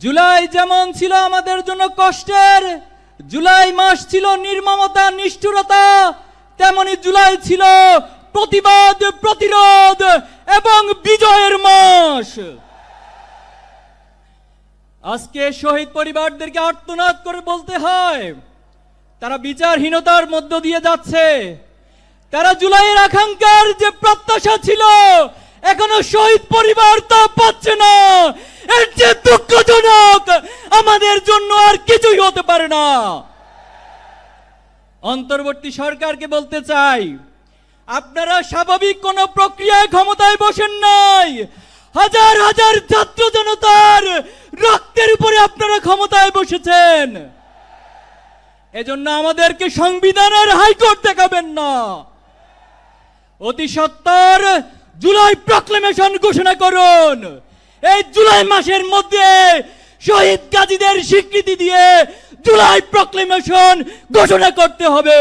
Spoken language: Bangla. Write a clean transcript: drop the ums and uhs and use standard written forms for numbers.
জুলাই যেমন ছিল আমাদের জন্য কষ্টের, জুলাই মাস ছিল নির্মমতা নিষ্ঠুরতা, তেমনি জুলাই ছিল প্রতিবাদ, প্রতিরোধ এবং বিজয়ের মাস। আজকে শহীদ পরিবারদেরকে আর্তনাদ করে বলতে হয়, তারা বিচারহীনতার মধ্য দিয়ে যাচ্ছে। তারা জুলাইয়ের আকাঙ্ক্ষার যে প্রত্যাশা ছিল, এখনো শহীদ পরিবার তা পাচ্ছে না। এর যে দুঃখজনক, আমাদের জন্য আর কিছুই হতে পারে না। অন্তর্বর্তী সরকারকে বলতে চাই, আপনারা স্বাভাবিক কোন প্রক্রিয়ায় ক্ষমতায় বসেন নাই। হাজার হাজার ছাত্র জনতার রক্তের উপরে আপনারা ক্ষমতায় বসেছেন। এজন্য আমাদেরকে সংবিধানের হাইকোর্ট দেখাবেন না। অতি সত্বর জুলাই প্রক্লেমেশন ঘোষণা করুন। এই জুলাই মাসের মধ্যে শহীদ গাজীদের স্বীকৃতি দিয়ে জুলাই প্রক্লেমেশন ঘোষণা করতে হবে।